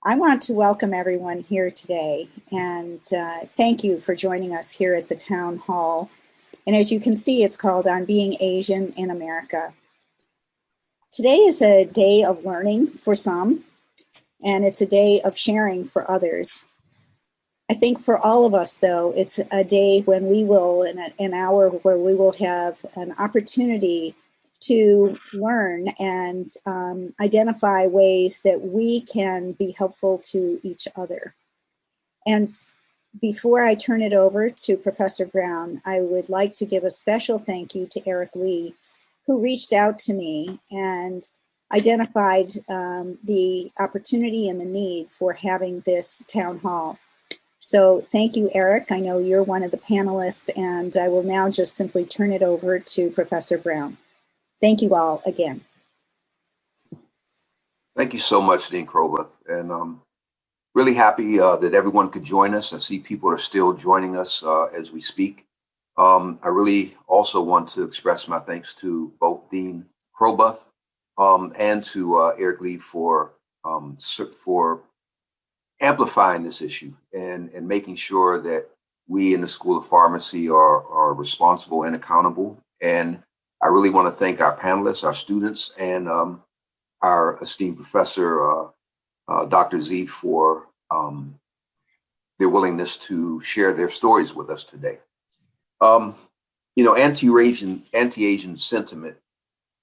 I want to welcome everyone here today and thank you for joining us here at the Town Hall. And as you can see, it's called On Being Asian in America. Today is a day of learning for some, and it's a day of sharing for others. I think for all of us, though, it's a day when we will, an hour where we will have an opportunity to learn and identify ways that we can be helpful to each other. And before I turn it over to Professor Brown, I would like to give a special thank you to Eric Lee, who reached out to me and identified the opportunity and the need for having this town hall. So thank you, Eric. I know you're one of the panelists, and I will now just simply turn it over to Professor Brown. Thank you all again. Thank you so much, Dean Kroba, and really happy that everyone could join us. I see people are still joining us as we speak. I really also want to express my thanks to both Dean Kroba and to Eric Lee for amplifying this issue and making sure that we in the School of Pharmacy are responsible and accountable. And I really want to thank our panelists, our students, and our esteemed professor, Dr. Z, for their willingness to share their stories with us today. Anti-Asian sentiment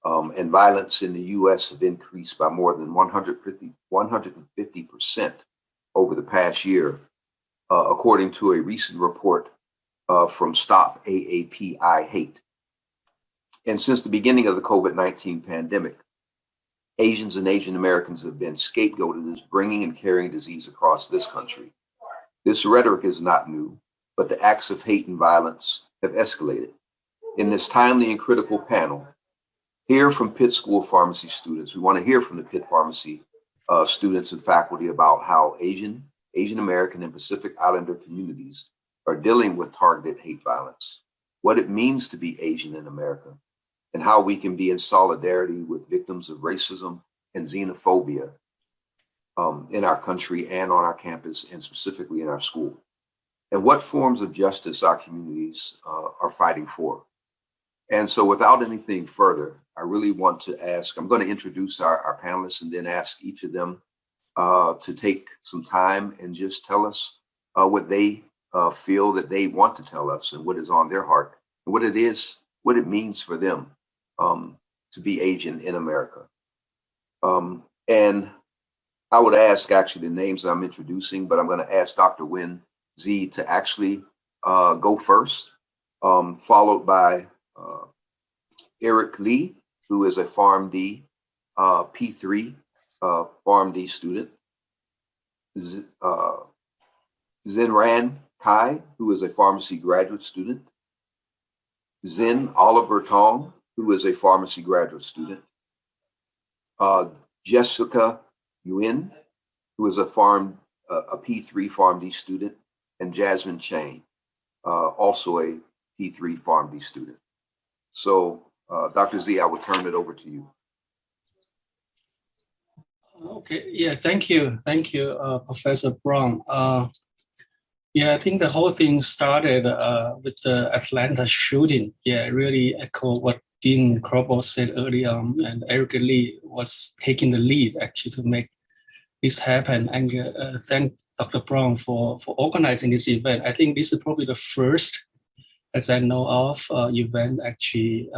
and violence in the U.S. have increased by more than 150% over the past year, according to a recent report from Stop AAPI Hate. And since the beginning of the COVID-19 pandemic, Asians and Asian Americans have been scapegoated as bringing and carrying disease across this country. This rhetoric is not new, but the acts of hate and violence have escalated. In this timely and critical panel, hear from Pitt School of Pharmacy students. We want to hear from the Pitt Pharmacy students and faculty about how Asian American, and Pacific Islander communities are dealing with targeted hate violence, what it means to be Asian in America, and how we can be in solidarity with victims of racism and xenophobia in our country and on our campus, and specifically in our school, and what forms of justice our communities are fighting for. And so without anything further, I really want to ask, I'm going to introduce our panelists and then ask each of them to take some time and just tell us what they feel that they want to tell us and what is on their heart and what it means for them to be Asian in America. And I would ask actually the names I'm introducing, but I'm going to ask Dr. Wen Z to actually go first, followed by Eric Lee, who is a PharmD P3 PharmD student, Zinran Kai, who is a pharmacy graduate student, Zin Oliver Tong, who is a pharmacy graduate student, Jessica Nguyen, who is a P3 PharmD student, and Jasmine Chang, also a P3 PharmD student. So, Dr. Z, I will turn it over to you. Okay, yeah, thank you, Professor Brown. Yeah, I think the whole thing started with the Atlanta shooting. Yeah, really echo what Dean Kroba said earlier on, and Eric Lee was taking the lead actually to make this happen. And thank Dr. Brown for organizing this event. I think this is probably the first, as I know of, event actually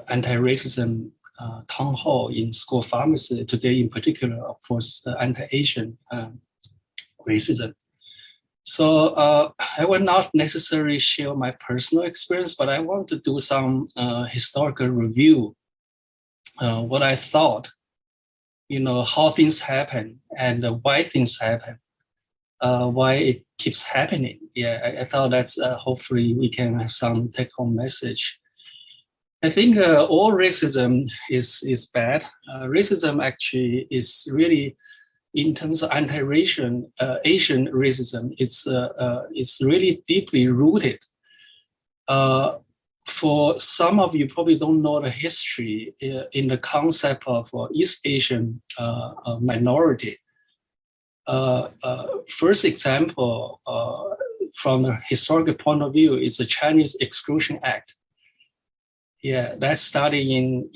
anti-racism town hall in School of Pharmacy today, in particular, of course, the anti-Asian racism. So I will not necessarily share my personal experience, but I want to do some historical review, what I thought, how things happen and why things happen, why it keeps happening. Yeah, I thought that's hopefully we can have some take-home message. I think all racism is bad. Racism actually is really, in terms of anti-Asian racism, it's really deeply rooted. For some of you probably don't know the history in the concept of East Asian minority. First example from a historical point of view is the Chinese Exclusion Act. Yeah, that started in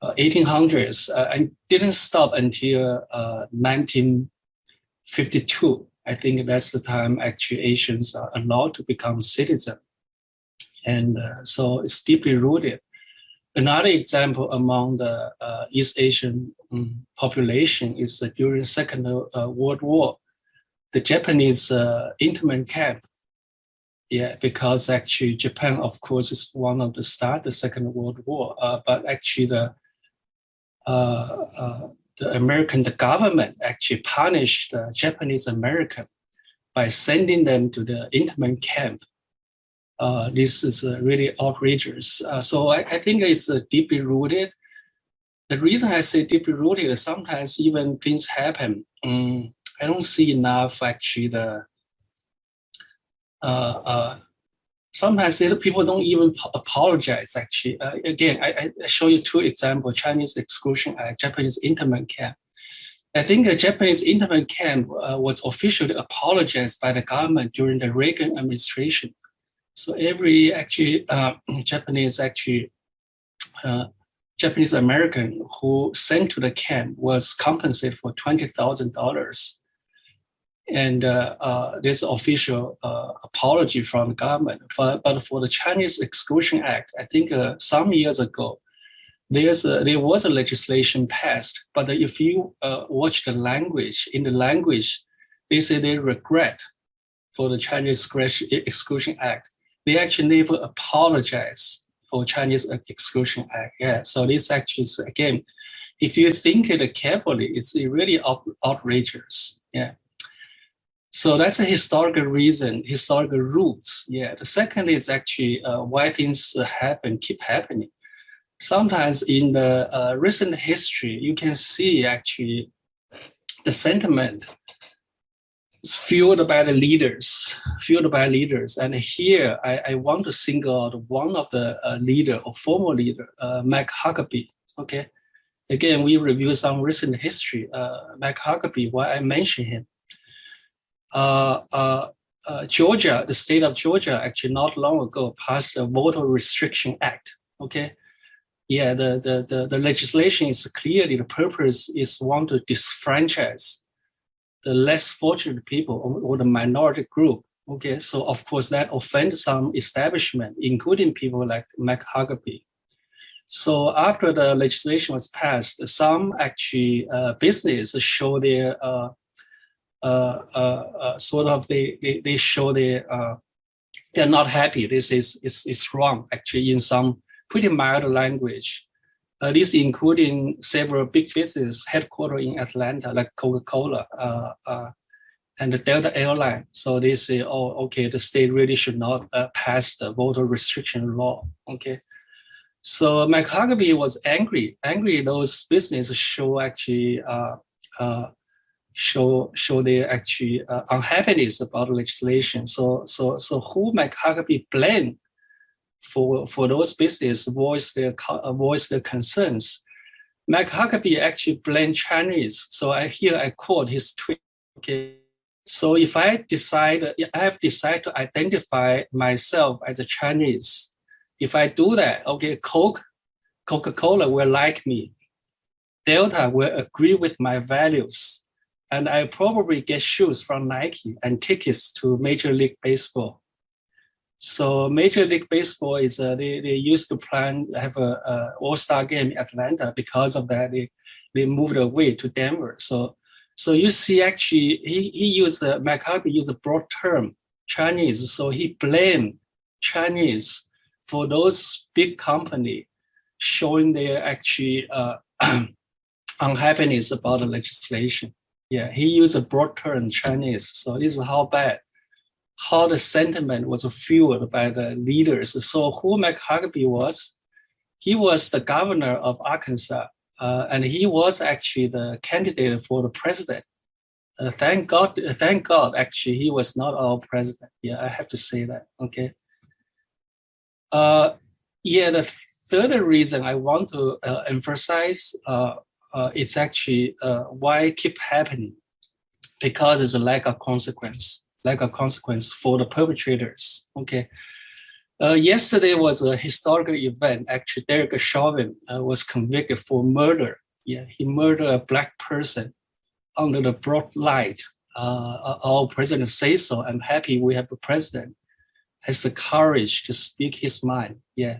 1800s and didn't stop until 1952. I think that's the time actually Asians are allowed to become citizens. And so it's deeply rooted. Another example among the East Asian population is during the Second World War, the Japanese internment camp. Yeah, because actually Japan, of course, is one of the start the Second World War, but actually the the government actually punished the Japanese American by sending them to the internment camp. This is really outrageous. So I think it's deeply rooted. The reason I say deeply rooted is sometimes even things happen. I don't see enough actually sometimes people don't even apologize actually. Again, I show you two examples, Chinese Exclusion Act, Japanese internment camp. I think the Japanese internment camp was officially apologized by the government during the Reagan administration. So every actually Japanese American who sent to the camp was compensated for $20,000. And there's official apology from the government. But for the Chinese Exclusion Act, I think some years ago, there was a legislation passed. But if you watch the language, in the language, they say they regret for the Chinese Exclusion Act. They actually never apologize for Chinese Exclusion Act. Yeah, so this actually is, again, if you think it carefully, it's really outrageous. Yeah. So that's a historical reason, historical roots. Yeah. The second is actually why things keep happening. Sometimes in the recent history, you can see actually the sentiment is fueled by the leaders, And here I want to single out one of the leader or former leader, Mac Huckabee. Okay. Again, we review some recent history. Mac Huckabee, why I mention him. Georgia, the state of Georgia, actually not long ago passed a Voter Restriction Act. Okay, yeah, the legislation is clearly the purpose is want to disfranchise the less fortunate people or the minority group. Okay, so of course that offends some establishment, including people like Mac Huckabee. So after the legislation was passed, some actually business show their sort of they show they're not happy. This is wrong actually in some pretty mild language. This including several big business headquartered in Atlanta like Coca-Cola and the Delta Airline. So they say, oh, okay, the state really should not pass the voter restriction law. Okay. So Mac Huckabee was angry. Those businesses show actually show their actually unhappiness about the legislation. So who Mac Huckabee blame for those businesses voice their concerns? Mac Huckabee actually blamed Chinese. So I quote his tweet. Okay. So if I have decided to identify myself as a Chinese, if I do that, okay, Coca-Cola will like me. Delta will agree with my values. And I probably get shoes from Nike and tickets to Major League Baseball. So Major League Baseball is they used to have a All-Star game in Atlanta. Because of that, they moved away to Denver. So you see, actually, he used Mac Huckabee used a broad term, Chinese. So he blamed Chinese for those big companies showing their actually unhappiness about the legislation. Yeah, he used a broad term, Chinese. So this is how the sentiment was fueled by the leaders. So who Mac Huckabee was? He was the governor of Arkansas, and he was actually the candidate for the president. Thank God, actually, he was not our president. Yeah, I have to say that, okay? The third reason I want to emphasize it's actually why it keep happening, because it's a lack of consequence for the perpetrators. Okay. Yesterday was a historical event. Actually, Derek Chauvin was convicted for murder. Yeah, he murdered a black person under the broad light. Our president says so. I'm happy we have a president has the courage to speak his mind. Yeah.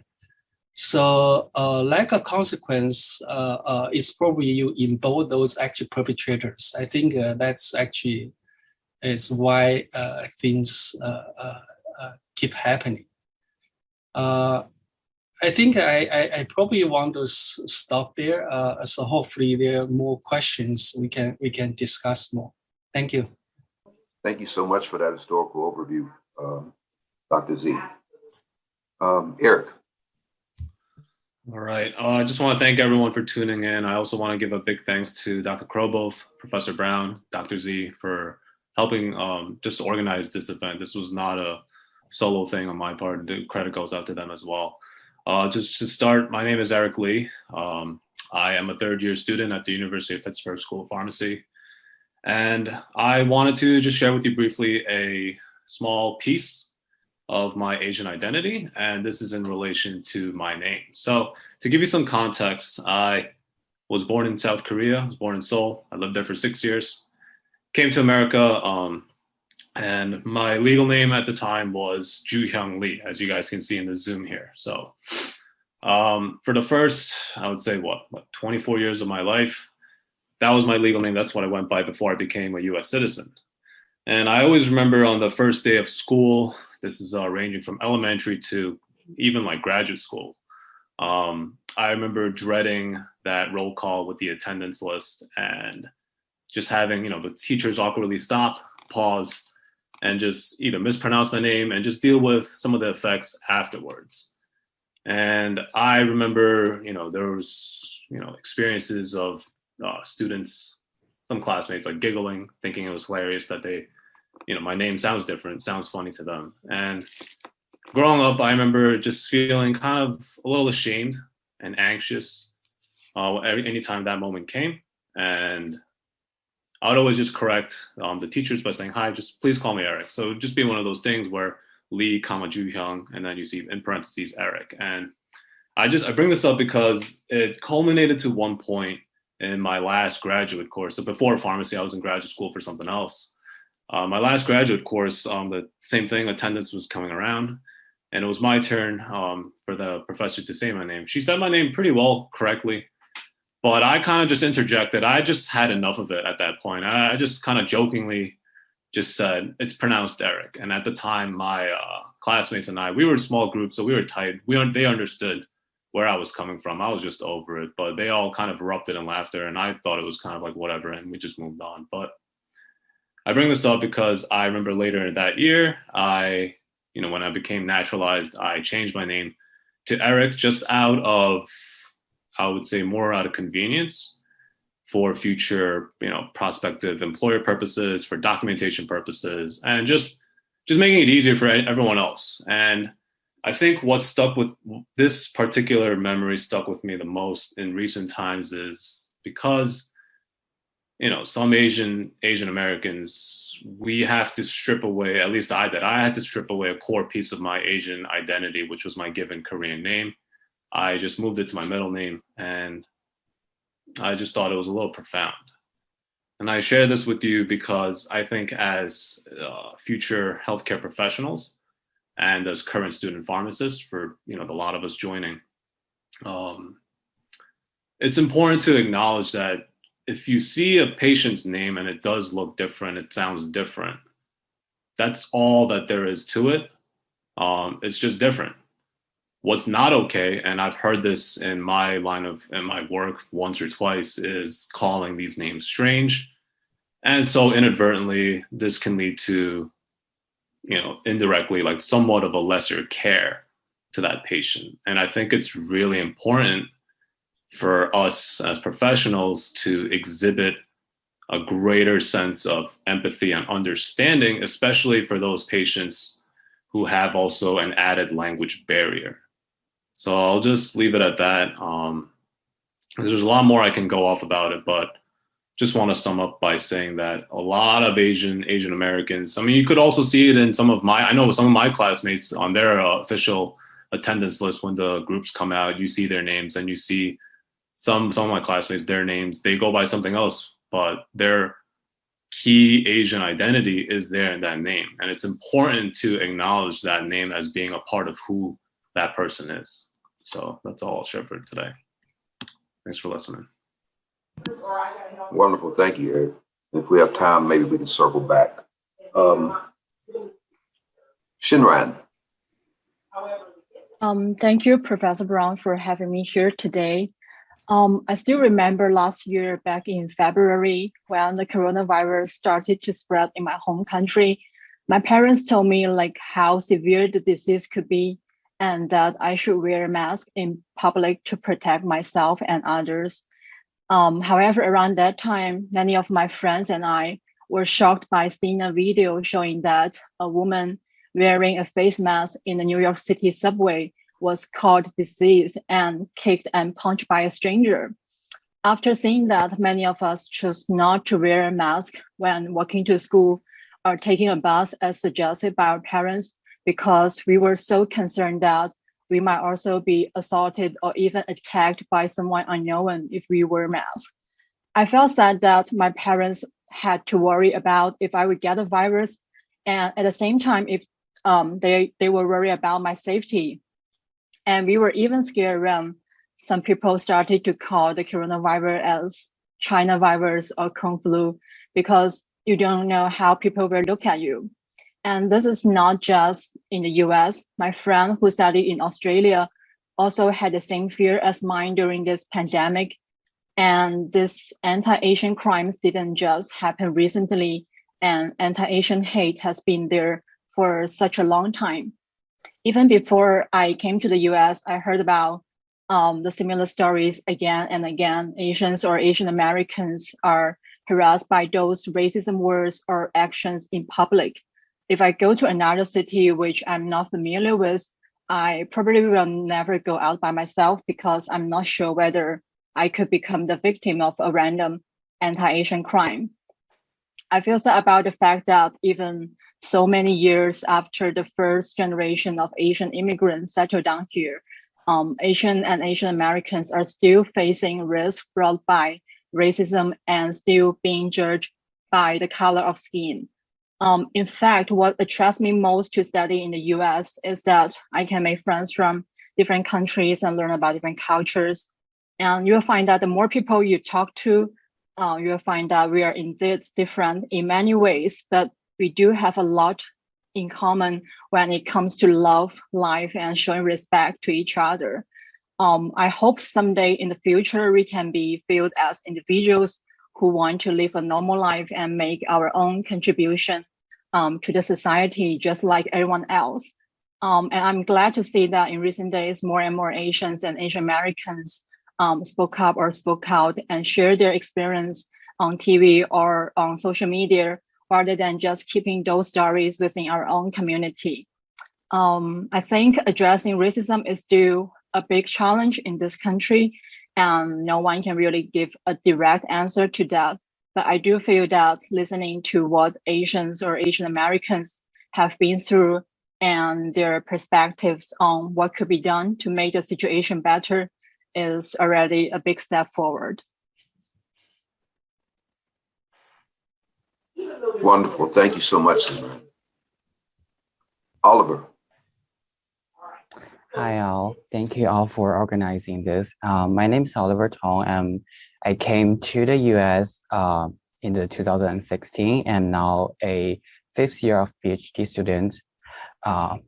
So lack of consequence is probably you in both those actual perpetrators. I think that's actually is why things keep happening. I think I probably want to stop there. So hopefully there are more questions we can discuss more. Thank you. Thank you so much for that historical overview, Dr. Z. Eric. All right. I just want to thank everyone for tuning in. I also want to give a big thanks to Dr. Kroboth, Professor Brown, Dr. Z for helping just organize this event. This was not a solo thing on my part. The credit goes out to them as well. Just to start, my name is Eric Lee. I am a third-year student at the University of Pittsburgh School of Pharmacy. And I wanted to just share with you briefly a small piece of my Asian identity, and this is in relation to my name. So to give you some context, I was born in South Korea. I was born in Seoul. I lived there for 6 years. Came to America, and my legal name at the time was Ju-Hyung Lee, as you guys can see in the Zoom here. So for the first, I would say, 24 years of my life, that was my legal name. That's what I went by before I became a US citizen. And I always remember on the first day of school, this is ranging from elementary to even like graduate school. I remember dreading that roll call with the attendance list and just having, the teachers awkwardly stop, pause, and just either mispronounce my name and just deal with some of the effects afterwards. And I remember, there was, experiences of students, some classmates like giggling, thinking it was hilarious that they, my name sounds different, sounds funny to them. And growing up, I remember just feeling kind of a little ashamed and anxious anytime that moment came. And I would always just correct the teachers by saying, hi, just please call me Eric. So it'd just be one of those things where Lee, Ju-Hyung, and then you see in parentheses, Eric. And I bring this up because it culminated to one point in my last graduate course. So before pharmacy, I was in graduate school for something else. My last graduate course, the same thing, attendance was coming around, and it was my turn for the professor to say my name. She said my name pretty well, correctly, but I kind of just interjected. I just had enough of it at that point. I just kind of jokingly just said, it's pronounced Eric. And at the time, my classmates and we were a small group, so we were tight. They understood where I was coming from. I was just over it, but they all kind of erupted in laughter, and I thought it was kind of like whatever, and we just moved on. But I bring this up because I remember later in that year, when I became naturalized, I changed my name to Eric just out of, I would say, more out of convenience for future, prospective employer purposes, for documentation purposes, and just making it easier for everyone else. And I think what stuck with this particular memory stuck with me the most in recent times is because some Asian Americans, we have to strip away, at least I had to strip away a core piece of my Asian identity, which was my given Korean name. I just moved it to my middle name, and I just thought it was a little profound. And I share this with you because I think as future healthcare professionals and as current student pharmacists, for a lot of us joining, it's important to acknowledge that if you see a patient's name and it does look different, it sounds different, that's all that there is to it. It's just different. What's not okay, and I've heard this in my work once or twice, is calling these names strange. And so inadvertently, this can lead to, indirectly, like somewhat of a lesser care to that patient. And I think it's really important for us as professionals to exhibit a greater sense of empathy and understanding, especially for those patients who have also an added language barrier. So I'll just leave it at that. There's a lot more I can go off about it, but just want to sum up by saying that a lot of Asian Americans, I mean, you could also see it in I know some of my classmates on their official attendance list when the groups come out, you see their names, and you see some of my classmates, their names, they go by something else, but their key Asian identity is there in that name. And it's important to acknowledge that name as being a part of who that person is. So that's all I'll share for today. Thanks for listening. Wonderful. Thank you, Eric. If we have time, maybe we can circle back. Shinran. Thank you, Professor Brown, for having me here today. I still remember last year, back in February, when the coronavirus started to spread in my home country. My parents told me like how severe the disease could be, and that I should wear a mask in public to protect myself and others. However, around that time, many of my friends and I were shocked by seeing a video showing that a woman wearing a face mask in the New York City subway was caught disease and kicked and punched by a stranger. After seeing that, many of us chose not to wear a mask when walking to school or taking a bus as suggested by our parents, because we were so concerned that we might also be assaulted or even attacked by someone unknown if we wear masks. I felt sad that my parents had to worry about if I would get a virus, and at the same time, if they were worried about my safety. And we were even scared when some people started to call the coronavirus as China virus or Kung flu, because you don't know how people will look at you. And this is not just in the US. My friend who studied in Australia also had the same fear as mine during this pandemic. And this anti-Asian crimes didn't just happen recently, and anti-Asian hate has been there for such a long time. Even before I came to the US, I heard about the similar stories again and again. Asians or Asian Americans are harassed by those racism words or actions in public. If I go to another city which I'm not familiar with, I probably will never go out by myself because I'm not sure whether I could become the victim of a random anti-Asian crime. I feel sad about the fact that even so many years after the first generation of Asian immigrants settled down here, Asian and Asian Americans are still facing risks brought by racism and still being judged by the color of skin. In fact, what attracts me most to study in the US is that I can make friends from different countries and learn about different cultures. And you'll find that the more people you talk to, you'll find that we are indeed different in many ways, but we do have a lot in common when it comes to love, life, and showing respect to each other. I hope someday in the future we can be viewed as individuals who want to live a normal life and make our own contribution to the society just like everyone else. And I'm glad to see that in recent days, more and more Asians and Asian Americans spoke up or spoke out and share their experience on TV or on social media, rather than just keeping those stories within our own community. I think addressing racism is still a big challenge in this country, and no one can really give a direct answer to that. But I do feel that listening to what Asians or Asian Americans have been through and their perspectives on what could be done to make the situation better is already a big step forward. Wonderful. Thank you so much, Simran. Oliver. Hi all, thank you all for organizing this. My name is Oliver Tong, and I came to the US in the 2016 and now a 5th year of PhD student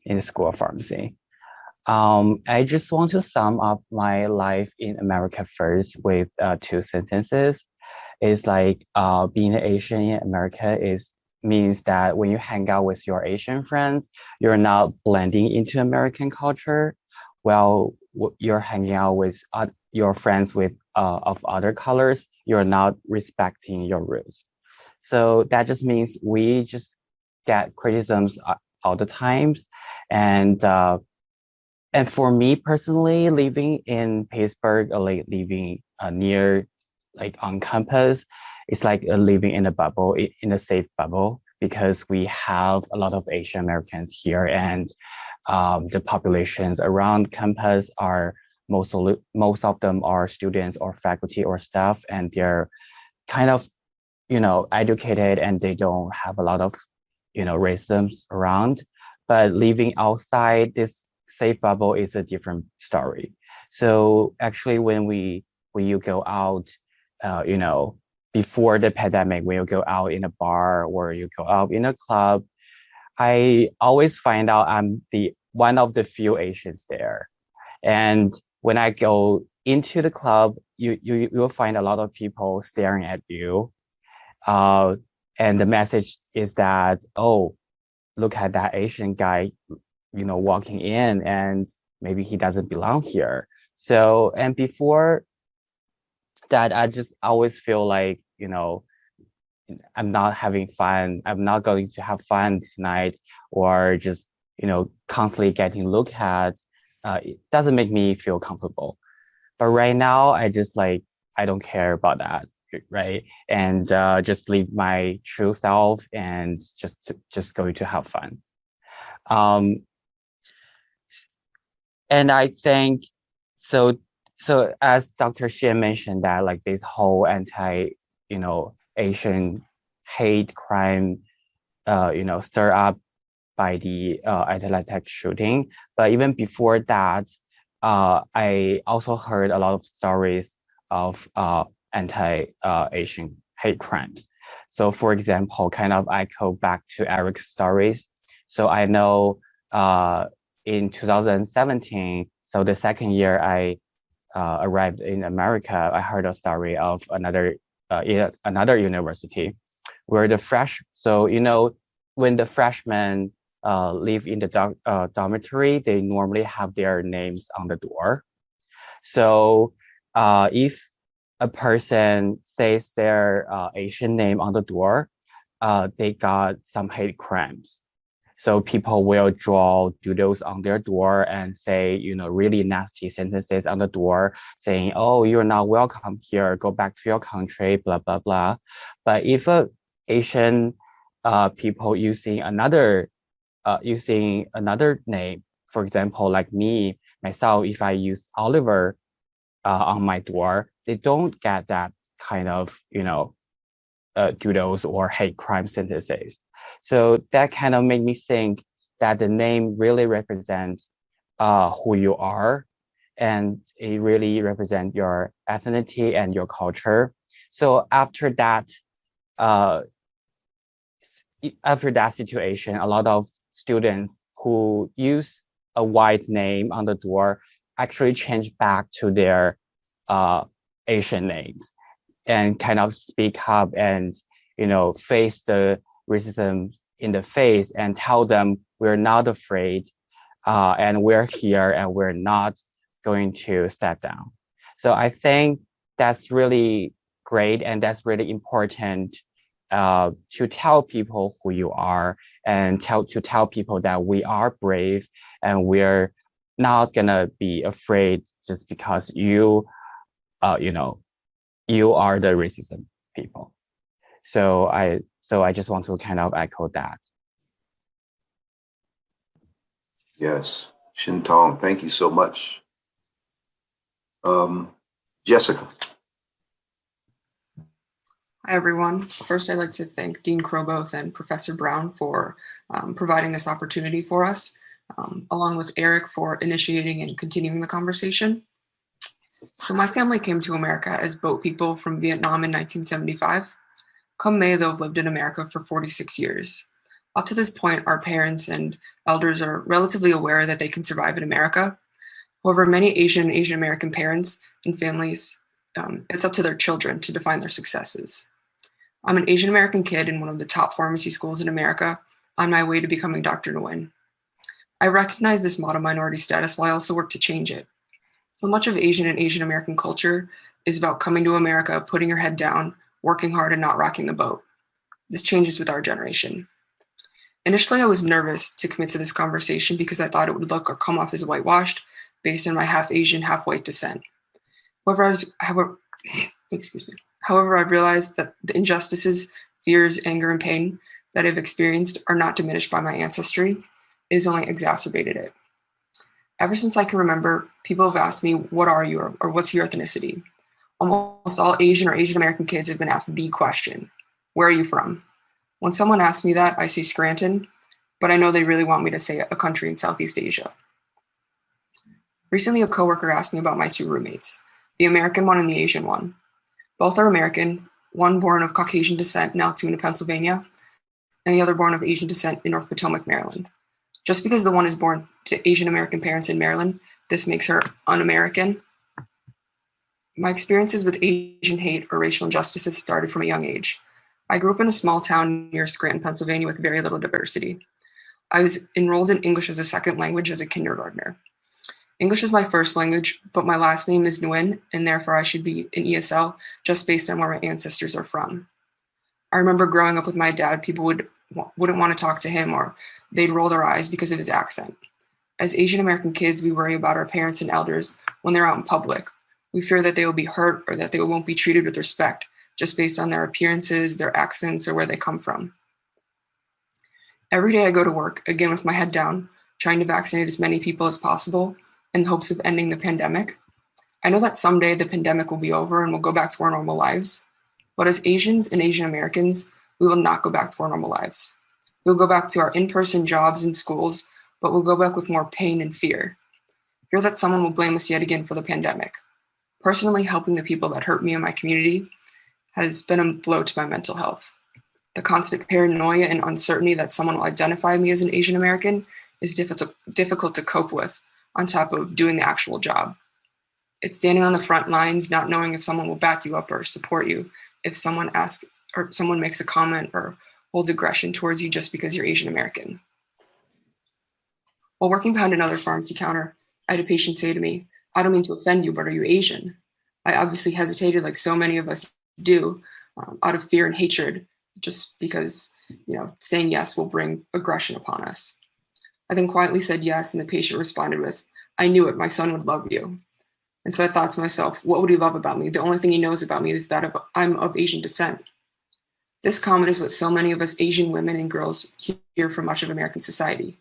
in the School of Pharmacy. I just want to sum up my life in America first with 2 sentences. It's like being an Asian in America means that when you hang out with your Asian friends, you're not blending into American culture. While you're hanging out with your friends of other colors, you're not respecting your roots. So that just means we just get criticisms all the times. And for me personally, living in Pittsburgh, like living near, like on campus, it's like living in a bubble, in a safe bubble, because we have a lot of Asian Americans here, and the populations around campus are most of them are students or faculty or staff, and they're kind of, educated, and they don't have a lot of, racism around. But living outside this safe bubble is a different story. So actually, when you go out, before the pandemic, when you go out in a bar or you go out in a club, I always find out I'm the one of the few Asians there. And when I go into the club, you will find a lot of people staring at you. And the message is that, oh, look at that Asian guy, walking in, and maybe he doesn't belong here. So, and before that, I just always feel like, I'm not having fun. I'm not going to have fun tonight, or just, constantly getting looked at. It doesn't make me feel comfortable. But right now, I just like, I don't care about that, right? And just live my true self, and just going to have fun. And I think so. So as Dr. Xie mentioned, that like this whole Asian hate crime, stirred up by the Atlanta shooting. But even before that, I also heard a lot of stories of anti-Asian hate crimes. So for example, kind of I go back to Eric's stories. So I know in 2017, so the second year I arrived in America, I heard a story of another university where when the freshmen live in the dormitory, they normally have their names on the door. So if a person says their Asian name on the door, they got some hate crimes. So people will draw doodles on their door and say, really nasty sentences on the door saying, oh, you're not welcome here, go back to your country, blah, blah, blah. But if Asian people using another name, for example, like myself, if I use Oliver on my door, they don't get that kind of, doodles or hate crime sentences. So that kind of made me think that the name really represents who you are, and it really represents your ethnicity and your culture. So after that situation, a lot of students who use a white name on the door actually change back to their Asian names, and kind of speak up and, face the racism in the face and tell them we're not afraid, and we're here, and we're not going to step down. So I think that's really great, and that's really important to tell people who you are, and to tell people that we are brave, and we're not gonna be afraid just because you are the racism people. So I just want to kind of echo that. Yes, Shin Tong, thank you so much. Jessica. Hi, everyone. First, I'd like to thank Dean Kroboth and Professor Brown for providing this opportunity for us, along with Eric for initiating and continuing the conversation. So my family came to America as boat people from Vietnam in 1975. Come May, they've lived in America for 46 years. Up to this point, our parents and elders are relatively aware that they can survive in America. However, many Asian American parents and families, it's up to their children to define their successes. I'm an Asian American kid in one of the top pharmacy schools in America, on my way to becoming Dr. Nguyen. I recognize this model minority status while I also work to change it. So much of Asian and Asian American culture is about coming to America, putting your head down, working hard, and not rocking the boat. This changes with our generation. Initially, I was nervous to commit to this conversation because I thought it would look or come off as whitewashed based on my half Asian, half white descent. However, Excuse me. However, I've realized that the injustices, fears, anger, and pain that I've experienced are not diminished by my ancestry. It has only exacerbated it. Ever since I can remember, people have asked me, what are you, or what's your ethnicity? Almost all Asian or Asian American kids have been asked the question, where are you from? When someone asks me that, I say Scranton, but I know they really want me to say a country in Southeast Asia. Recently, a coworker asked me about my two roommates, the American one and the Asian one. Both are American, one born of Caucasian descent in Altoona, Pennsylvania, and the other born of Asian descent in North Potomac, Maryland. Just because the one is born to Asian American parents in Maryland, this makes her un-American. My experiences with Asian hate or racial injustices started from a young age. I grew up in a small town near Scranton, Pennsylvania with very little diversity. I was enrolled in English as a second language as a kindergartner. English is my first language, but my last name is Nguyen, and therefore I should be in ESL just based on where my ancestors are from. I remember growing up with my dad, people wouldn't want to talk to him, or they'd roll their eyes because of his accent. As Asian American kids, we worry about our parents and elders when they're out in public. We fear that they will be hurt or that they won't be treated with respect just based on their appearances, their accents, or where they come from. Every day I go to work, again with my head down, trying to vaccinate as many people as possible in the hopes of ending the pandemic. I know that someday the pandemic will be over and we'll go back to our normal lives. But as Asians and Asian Americans, we will not go back to our normal lives. We'll go back to our in-person jobs and schools, but we'll go back with more pain and fear. Fear that someone will blame us yet again for the pandemic. Personally, helping the people that hurt me in my community has been a blow to my mental health. The constant paranoia and uncertainty that someone will identify me as an Asian American is difficult to cope with, on top of doing the actual job. It's standing on the front lines, not knowing if someone will back you up or support you if someone asks or someone makes a comment or holds aggression towards you just because you're Asian American. While working behind another pharmacy counter, I had a patient say to me, I don't mean to offend you, but are you Asian? I obviously hesitated like so many of us do, out of fear and hatred, just because, saying yes will bring aggression upon us. I then quietly said yes, and the patient responded with, I knew it, my son would love you. And so I thought to myself, what would he love about me? The only thing he knows about me is that I'm of Asian descent. This comment is what so many of us Asian women and girls hear from much of American society.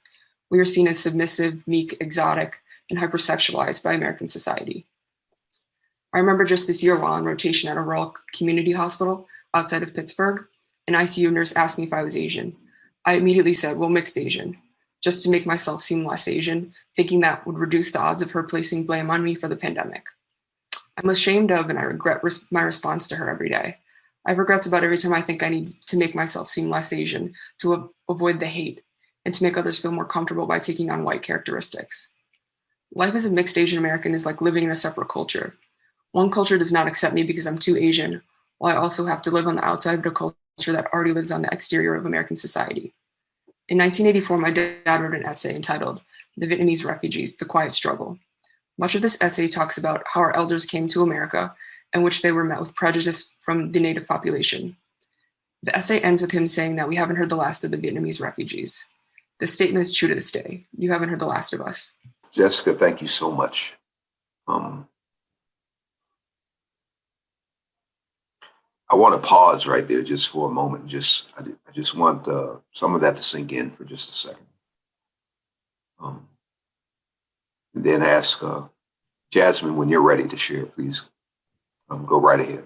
We are seen as submissive, meek, exotic, and hypersexualized by American society. I remember just this year while on rotation at a rural community hospital outside of Pittsburgh, an ICU nurse asked me if I was Asian. I immediately said, well, mixed Asian, just to make myself seem less Asian, thinking that would reduce the odds of her placing blame on me for the pandemic. I'm ashamed of and I regret my response to her every day. I have regrets about every time I think I need to make myself seem less Asian, to avoid the hate, and to make others feel more comfortable by taking on white characteristics. Life as a mixed Asian American is like living in a separate culture. One culture does not accept me because I'm too Asian, while I also have to live on the outside of a culture that already lives on the exterior of American society. In 1984, my dad wrote an essay entitled The Vietnamese Refugees, The Quiet Struggle. Much of this essay talks about how our elders came to America, in which they were met with prejudice from the native population. The essay ends with him saying that we haven't heard the last of the Vietnamese refugees. This statement is true to this day. You haven't heard the last of us. Jessica, thank you so much. I want to pause right there just for a moment. I just want some of that to sink in for just a second. And then ask Jasmine, when you're ready to share, please go right ahead.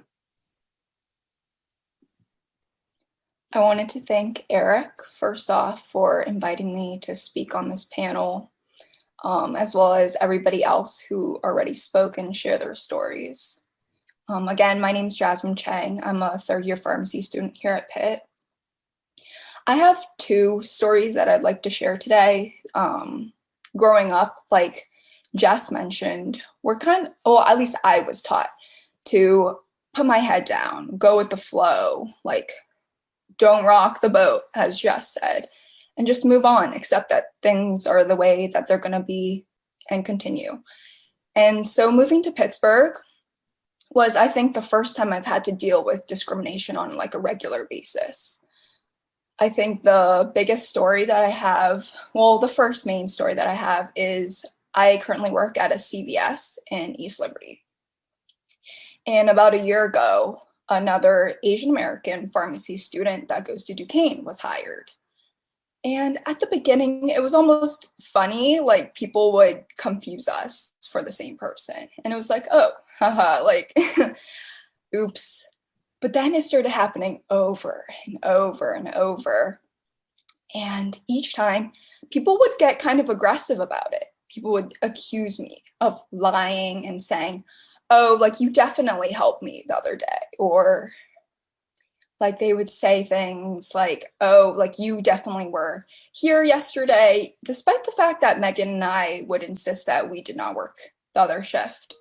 I wanted to thank Eric, first off, for inviting me to speak on this panel, as well as everybody else who already spoke and shared their stories. Again, my name is Jasmine Chang. I'm a third-year pharmacy student here at Pitt. I have two stories that I'd like to share today. Growing up, like Jess mentioned, at least I was taught to put my head down, go with the flow, like don't rock the boat, as Jess said, and just move on, accept that things are the way that they're gonna be and continue. And so moving to Pittsburgh was, I think, the first time I've had to deal with discrimination on like a regular basis. I think the biggest story that I have, the first main story that I have is I currently work at a CVS in East Liberty. And about a year ago, another Asian American pharmacy student that goes to Duquesne was hired. And at the beginning, it was almost funny, like people would confuse us for the same person. And it was like, oh, haha, like, oops. But then it started happening over and over and over. And each time, people would get kind of aggressive about it. People would accuse me of lying and saying, oh, like you definitely helped me the other day. Or like they would say things like, oh, like you definitely were here yesterday, despite the fact that Megan and I would insist that we did not work the other shift.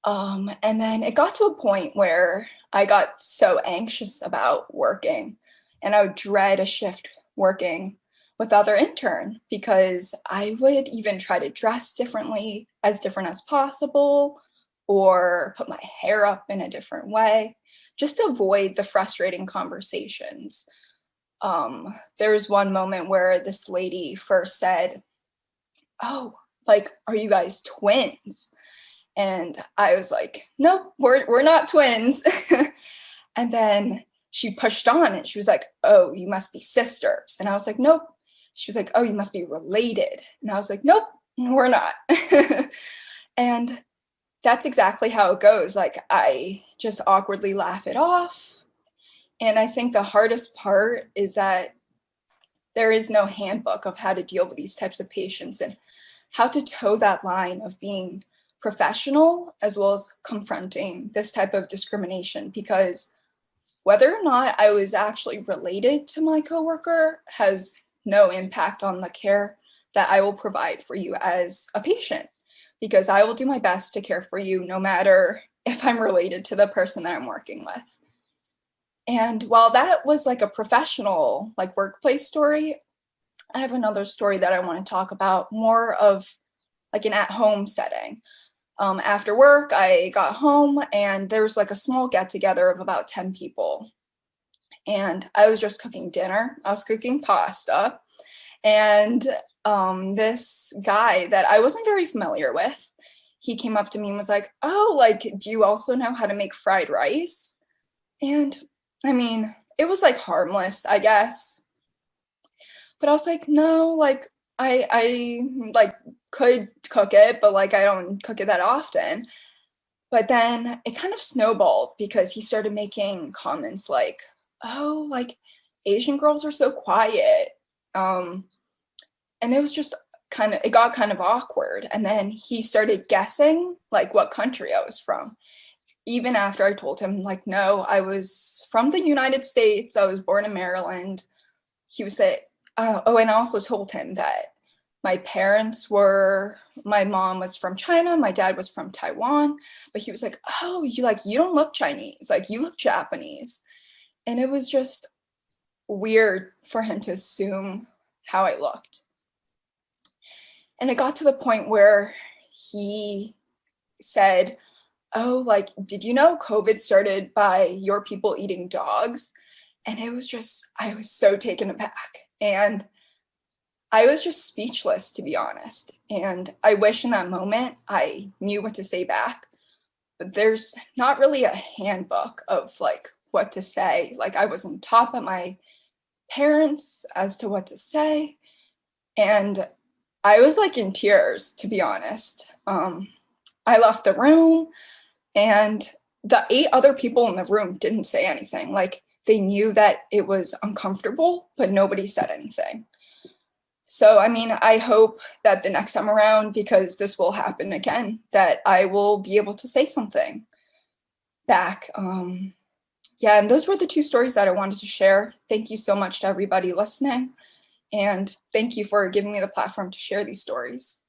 And then it got to a point where I got so anxious about working, and I would dread a shift working with other intern because I would even try to dress differently, as different as possible, or put my hair up in a different way, just to avoid the frustrating conversations. There was one moment where this lady first said, oh, like, are you guys twins? And I was like, no, we're not twins. And then she pushed on and she was like, oh, you must be sisters. And I was like, nope. She was like, oh, you must be related. And I was like, nope, we're not. And that's exactly how it goes. Like, I just awkwardly laugh it off. And I think the hardest part is that there is no handbook of how to deal with these types of patients and how to toe that line of being professional as well as confronting this type of discrimination, because whether or not I was actually related to my coworker has no impact on the care that I will provide for you as a patient, because I will do my best to care for you no matter if I'm related to the person that I'm working with. And while that was like a professional, like workplace story, I have another story that I want to talk about, more of like an at-home setting. After work, I got home and there was like a small get together of about 10 people. And I was just cooking dinner. I was cooking pasta. And this guy that I wasn't very familiar with, he came up to me and was like, oh, like, do you also know how to make fried rice? And I mean, it was like harmless, I guess. But I was like, no, like, I like could cook it, but like I don't cook it that often. But then it kind of snowballed because he started making comments like, oh, like Asian girls are so quiet. And it was just it got kind of awkward. And then he started guessing like what country I was from. Even after I told him, like, no, I was from the United States. I was born in Maryland. He would say, oh, and I also told him that my mom was from China, my dad was from Taiwan, but he was like, oh, you don't look Chinese, like you look Japanese. And it was just weird for him to assume how I looked. And it got to the point where he said, oh, like, did you know COVID started by your people eating dogs? And it was just, I was so taken aback. And I was just speechless, to be honest. And I wish in that moment I knew what to say back. But there's not really a handbook of like what to say. Like, I wasn't taught by my parents as to what to say. And I was like in tears, to be honest. I left the room and the 8 other people in the room didn't say anything. Like, they knew that it was uncomfortable, but nobody said anything. So, I mean, I hope that the next time around, because this will happen again, that I will be able to say something back. Yeah, and those were the 2 stories that I wanted to share. Thank you so much to everybody listening. And thank you for giving me the platform to share these stories.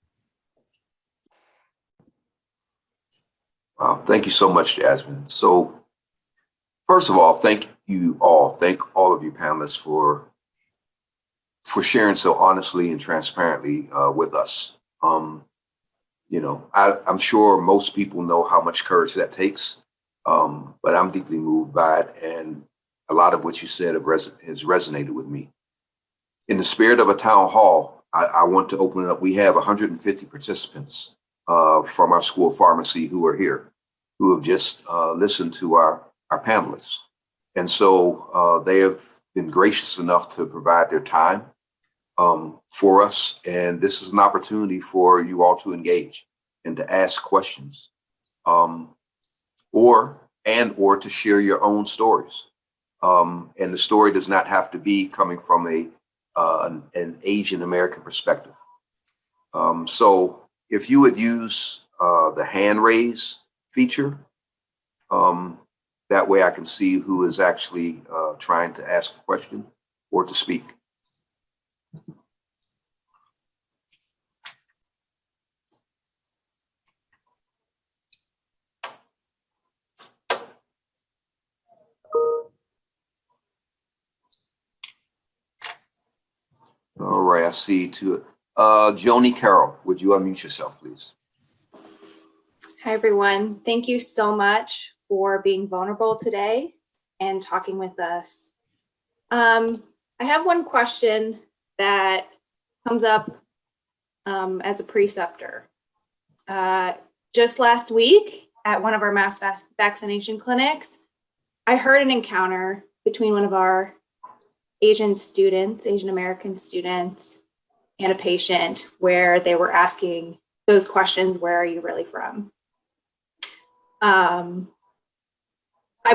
Thank you so much, Jasmine. So, first of all, thank all of you panelists for sharing so honestly and transparently with us. I'm sure most people know how much courage that takes, but I'm deeply moved by it, and a lot of what you said has resonated with me. In the spirit of a town hall, I want to open it up. We have 150 participants from our school of pharmacy who are here. who have just listened to our panelists. And so they have been gracious enough to provide their time for us. And this is an opportunity for you all to engage and to ask questions or to share your own stories. And the story does not have to be coming from an Asian American perspective. So if you would use the hand raise feature, that way I can see who is actually trying to ask a question or to speak. All right, I see two. Joni Carroll, would you unmute yourself, please? Hi, everyone. Thank you so much for being vulnerable today and talking with us. I have one question that comes up as a preceptor. Just last week at one of our mass vaccination clinics, I heard an encounter between one of our Asian American students, and a patient where they were asking those questions, where are you really from? I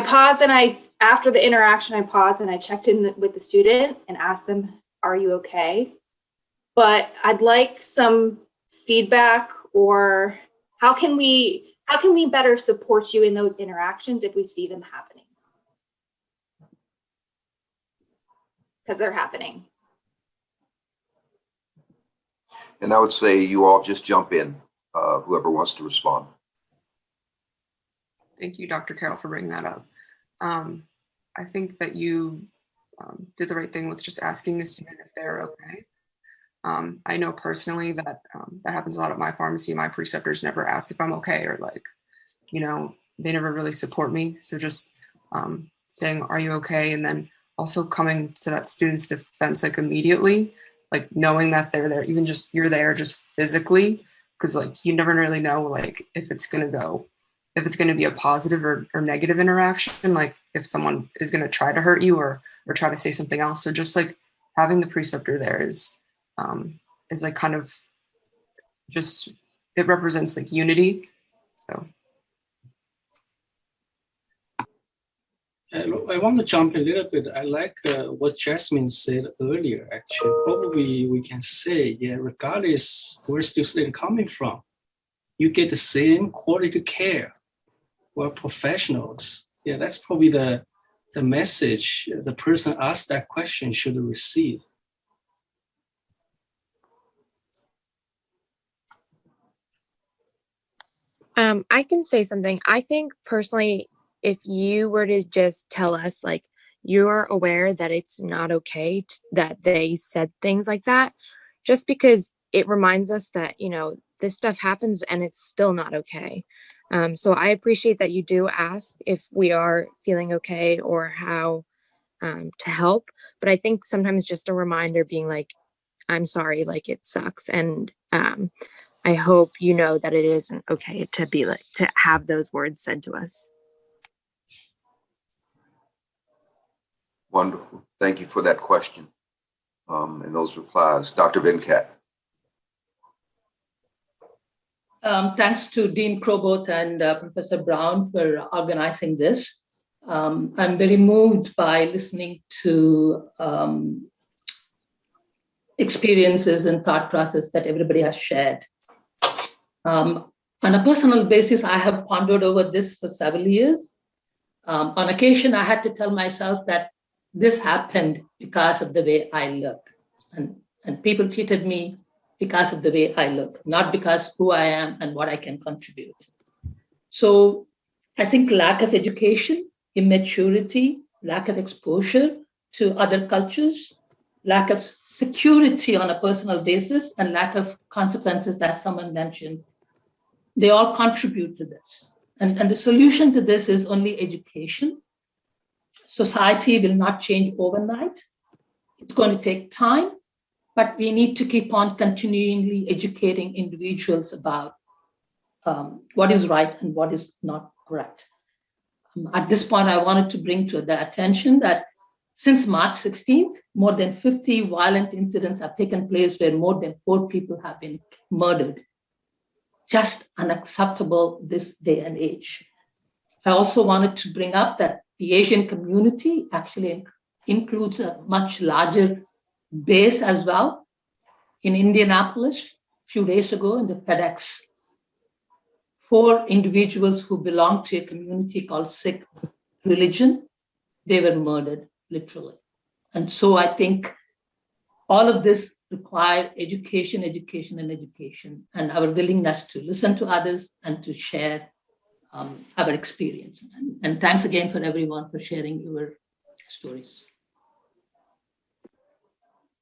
paused and after the interaction, I paused and I checked in with the student and asked them, are you okay? But I'd like some feedback, or how can we better support you in those interactions if we see them happening? Because they're happening. And I would say you all just jump in, whoever wants to respond. Thank you, Dr. Carroll, for bringing that up. I think that you did the right thing with just asking the student if they're okay. I know personally that that happens a lot at my pharmacy. My preceptors never ask if I'm okay, or they never really support me. So just saying, are you okay? And then also coming to that student's defense, immediately, knowing that they're there, even just you're there just physically, because you never really know if it's going to be a positive or negative interaction, if someone is going to try to hurt you or try to say something else. So just having the preceptor there is kind of just, it represents unity. So I want to jump a little bit. I like what Jasmine said earlier, actually. Probably we can say, regardless where students coming from, you get the same quality care. We're professionals. That's probably the message the person asked that question should receive. I can say something. I think personally, if you were to just tell us you're aware that it's not okay that they said things like that, just because it reminds us that, this stuff happens and it's still not okay. So I appreciate that you do ask if we are feeling okay or how to help. But I think sometimes just a reminder being I'm sorry, it sucks. And I hope you know that it isn't okay to be to have those words said to us. Wonderful. Thank you for that question and those replies. Dr. Venkat. Thanks to Dean Crowboth and Professor Brown for organizing this. I'm very moved by listening to experiences and thought process that everybody has shared. On a personal basis, I have pondered over this for several years. On occasion, I had to tell myself that this happened because of the way I look. And people treated me because of the way I look, not because who I am and what I can contribute. So I think lack of education, immaturity, lack of exposure to other cultures, lack of security on a personal basis, and lack of consequences, as someone mentioned, they all contribute to this. And the solution to this is only education. Society will not change overnight. It's going to take time, but we need to keep on continually educating individuals about what is right and what is not Correct. At this point, I wanted to bring to the attention that since March 16th, more than 50 violent incidents have taken place where more than 4 people have been murdered. Just unacceptable this day and age. I also wanted to bring up that the Asian community actually includes a much larger base as well. In Indianapolis, a few days ago in the FedEx, 4 individuals who belong to a community called Sikh religion, they were murdered, literally. And so I think all of this require education, education, and education, and our willingness to listen to others and to share our experience. And thanks again for everyone for sharing your stories.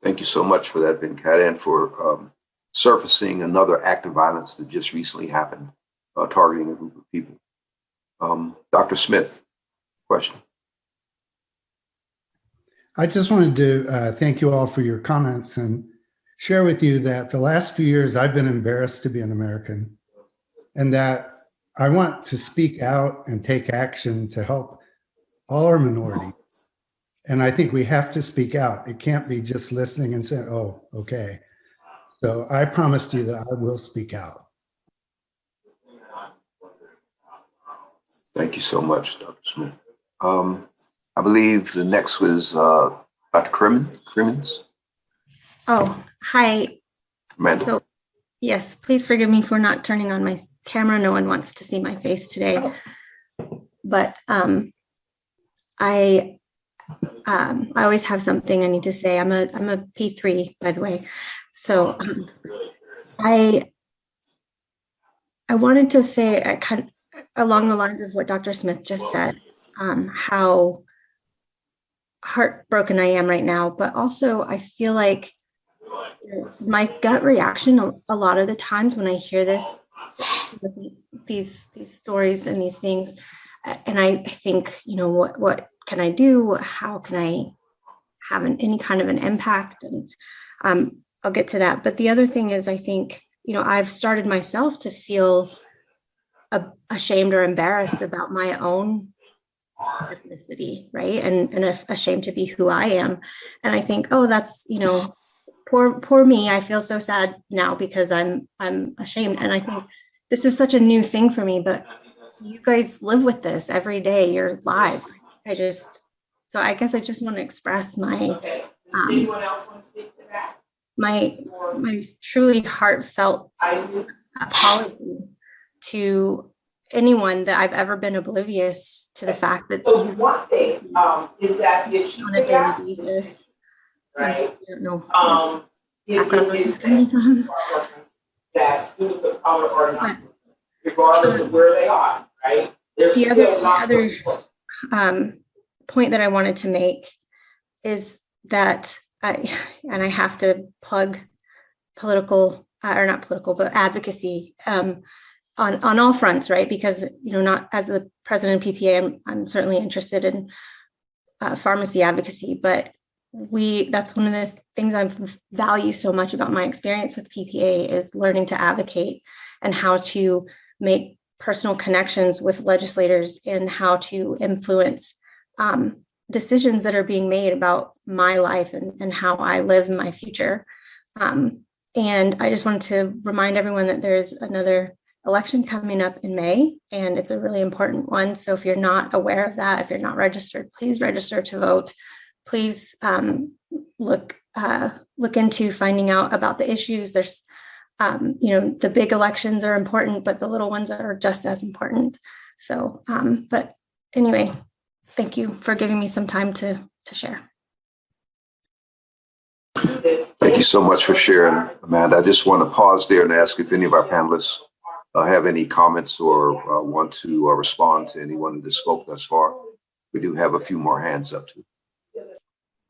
Thank you so much for that, Venkat, and for surfacing another act of violence that just recently happened, targeting a group of people. Dr. Smith, question. I just wanted to thank you all for your comments and share with you that the last few years I've been embarrassed to be an American, and that I want to speak out and take action to help all our minorities. And I think we have to speak out. It can't be just listening and saying, oh, okay. So I promised you that I will speak out. Thank you so much, Dr. Smith. I believe the next was Dr. Crimmins. Oh, hi. Amanda. So, yes, please forgive me for not turning on my camera. No one wants to see my face today. But I always have something I need to say. I'm a P3, by the way. So I wanted to say kind of along the lines of what Dr. Smith just said, how heartbroken I am right now, but also I feel like my gut reaction a lot of the times when I hear these stories and these things, and I think, you know, what can I do? How can I have any kind of an impact? And I'll get to that. But the other thing is, I think, you know, I've started myself to feel ashamed or embarrassed about my own ethnicity, right? And ashamed to be who I am. And I think, oh, that's, you know, poor me. I feel so sad now because I'm ashamed. And I think this is such a new thing for me, but you guys live with this every day, your lives. So I guess I just want to express my my truly heartfelt apology to anyone that I've ever been oblivious to the fact that one thing is that the on a daily basis, right? I don't know. It is that students of color are not, regardless of where they are, right? The other point that I wanted to make is that I have to plug political, or not political, but advocacy on all fronts, right? Because, you know, not as the president of PPA, I'm certainly interested in pharmacy advocacy, but that's one of the things I value so much about my experience with PPA is learning to advocate and how to make personal connections with legislators and how to influence decisions that are being made about my life and how I live in my future. And I just wanted to remind everyone that there's another election coming up in May, and it's a really important one. So if you're not aware of that, if you're not registered, please register to vote. Please look into finding out about the issues. There's, you know, the big elections are important, but the little ones are just as important. So, but anyway, thank you for giving me some time to share. Thank you so much for sharing, Amanda. I just want to pause there and ask if any of our panelists have any comments or want to respond to anyone that spoke thus far. We do have a few more hands up too.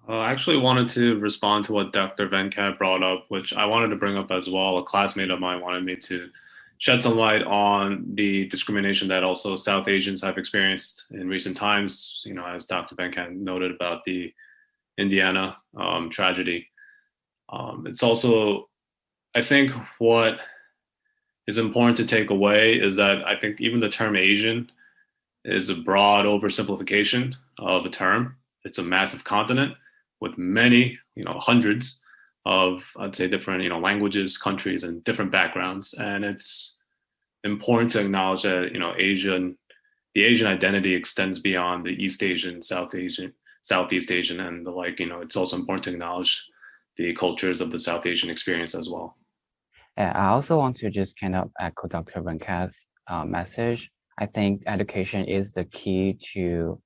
I actually wanted to respond to what Dr. Venkat brought up, which I wanted to bring up as well. A classmate of mine wanted me to shed some light on the discrimination that also South Asians have experienced in recent times, you know, as Dr. Venkat noted about the Indiana tragedy. It's also, I think what is important to take away is that I think even the term Asian is a broad oversimplification of a term. It's a massive continent with many, hundreds of, I'd say, different, languages, countries, and different backgrounds. And it's important to acknowledge that, the Asian identity extends beyond the East Asian, Southeast Asian, and the like. It's also important to acknowledge the cultures of the South Asian experience as well. And I also want to just kind of echo Dr. Venkat's message. I think education is the key to,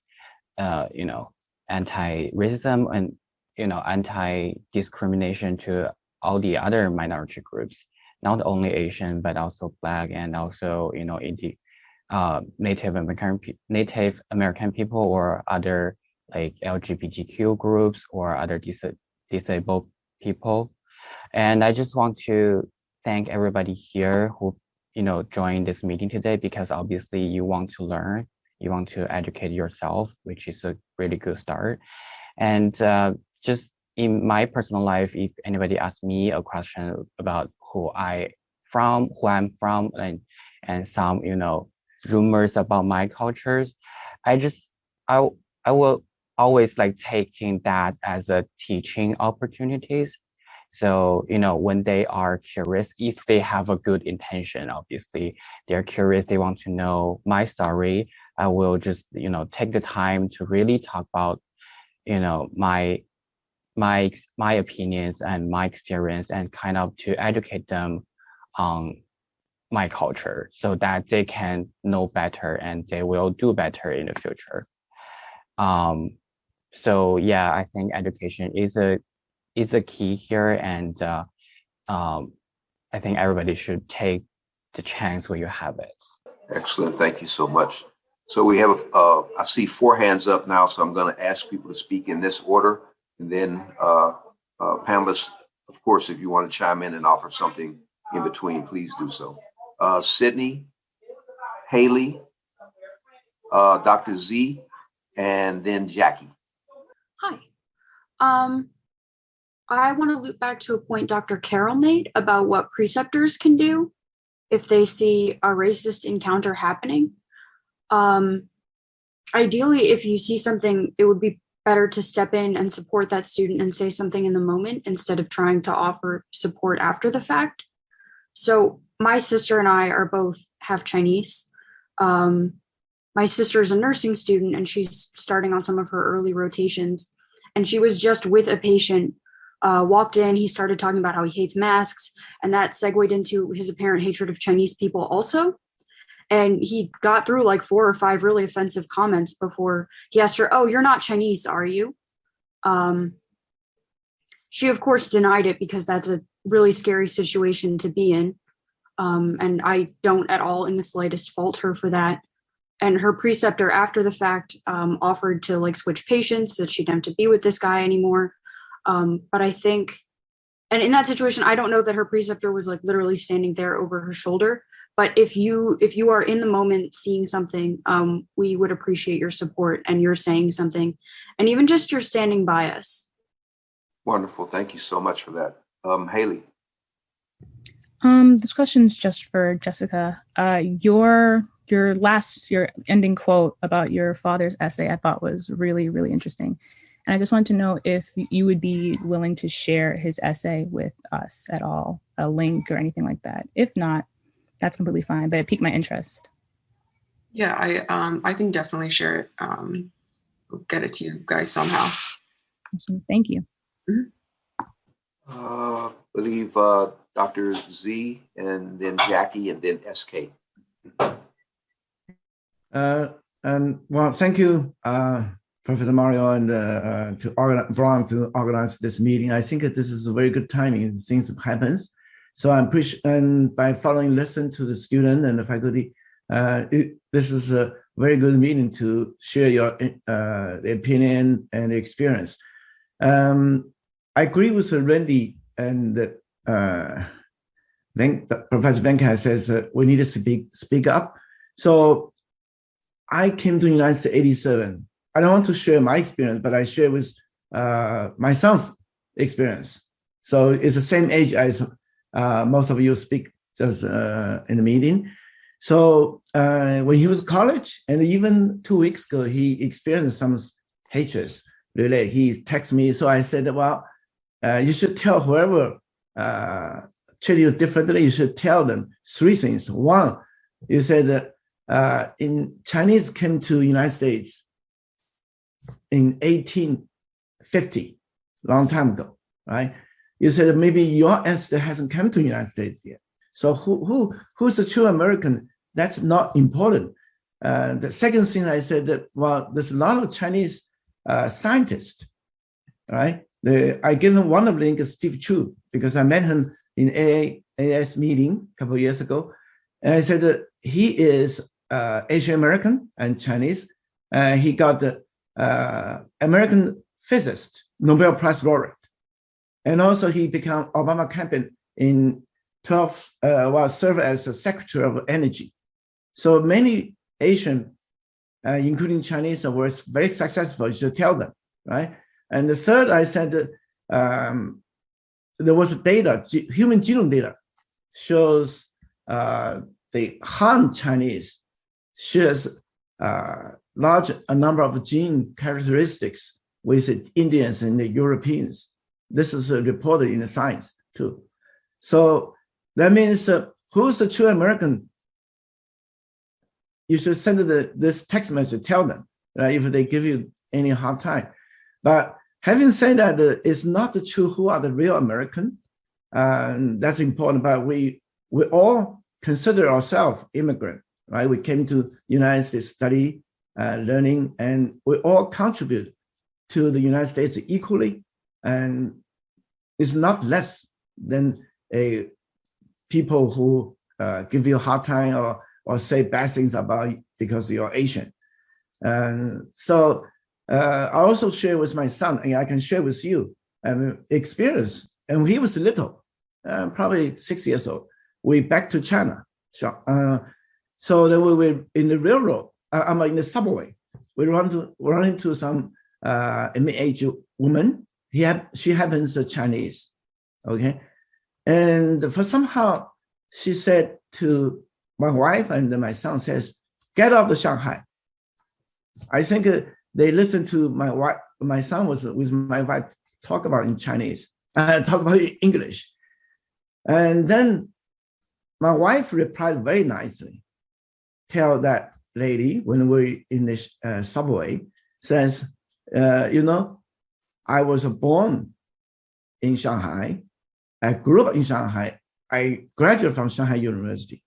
anti-racism and, anti-discrimination to all the other minority groups, not only Asian, but also Black and also, Native American people or other like LGBTQ groups or other disabled people. And I just want to thank everybody here who, joined this meeting today, because obviously you want to learn, you want to educate yourself, which is a really good start. And just in my personal life, if anybody asks me a question about who I'm from, and some, rumors about my cultures, I will always like taking that as a teaching opportunities. So, when they are curious, if they have a good intention, obviously they're curious, they want to know my story, I will just, take the time to really talk about, my opinions and my experience, and kind of to educate them on my culture so that they can know better and they will do better in the future. So yeah, I think education is a key here, and I think everybody should take the chance when you have it. Excellent. Thank you so much. So we have, I see 4 hands up now, so I'm going to ask people to speak in this order. And then panelists, of course, if you want to chime in and offer something in between, please do so. Sydney, Haley, Dr. Z, and then Jackie. Hi. I want to loop back to a point Dr. Carroll made about what preceptors can do if they see a racist encounter happening. Ideally, if you see something, it would be better to step in and support that student and say something in the moment instead of trying to offer support after the fact. So my sister and I are both half Chinese. My sister is a nursing student and she's starting on some of her early rotations. And she was just with a patient, walked in, he started talking about how he hates masks, and that segued into his apparent hatred of Chinese people also. And he got through like 4 or 5 really offensive comments before he asked her, "Oh, you're not Chinese, are you?" She, of course, denied it because that's a really scary situation to be in. And I don't at all in the slightest fault her for that. And her preceptor, after the fact, offered to like switch patients so that she didn't have to be with this guy anymore. But I think, and in that situation, I don't know that her preceptor was like literally standing there over her shoulder. But if you are in the moment seeing something, we would appreciate your support and you're saying something, and even just you're standing by us. Wonderful. Thank you so much for that. Haley. This question is just for Jessica. Your ending quote about your father's essay, I thought was really, really interesting. And I just wanted to know if you would be willing to share his essay with us at all, a link or anything like that. If not, that's completely fine, but it piqued my interest. Yeah, I can definitely share it. We'll get it to you guys somehow. Thank you. I believe Dr. Z, and then Jackie, and then SK. And well, thank you, Professor Mario and Brown to organize this meeting. I think that this is a very good timing since it happens. So I'm and by following listen to the student and the faculty, this is a very good meeting to share your opinion and experience. I agree with Randy and Professor Venkat says that we need to speak up. So I came to the United States in '87. I don't want to share my experience, but I share with my son's experience. So it's the same age as most of you speak just in the meeting. So when he was college, and even 2 weeks ago, he experienced some hatred. Really, he texted me. So I said, well, you should tell whoever treat you differently, you should tell them 3 things. One, you said in Chinese came to United States in 1850, long time ago, right? You said maybe your ancestor hasn't come to the United States yet. So who's the true American? That's not important. The second thing I said that, well, there's a lot of Chinese scientists, right? I gave him one of the link is Steve Chu, because I met him in AAS meeting a couple of years ago. And I said that he is Asian American and Chinese. He got the American physicist, Nobel Prize laureate. And also he became Obama campaign in 12, served as a Secretary of Energy. So many Asian, including Chinese, were very successful. You should tell them, right? And the third, I said that there was data, human genome data, shows the Han Chinese shares large a number of gene characteristics with Indians and the Europeans. This is reported in the science too. So that means who's the true American? You should send this text message, tell them, right, if they give you any hard time. But having said that, it's not true who are the real American. That's important, but we all consider ourselves immigrant, right? We came to United States study, learning, and we all contribute to the United States equally, and it's not less than a people who give you a hard time or say bad things about you because you're Asian. So I also share with my son, and I can share with you experience. And when he was little, probably 6 years old, we back to China. So then we were in the railroad. I'm in the subway. We run into some mid-aged woman. She happens to Chinese, okay? And for somehow she said to my wife, and my son says, "Get out of Shanghai." I think they listened to my wife. My son was with my wife talk about in Chinese, talk about English. And then my wife replied very nicely, tell that lady when we in the subway, says, you know, I was born in Shanghai. I grew up in Shanghai. I graduated from Shanghai University.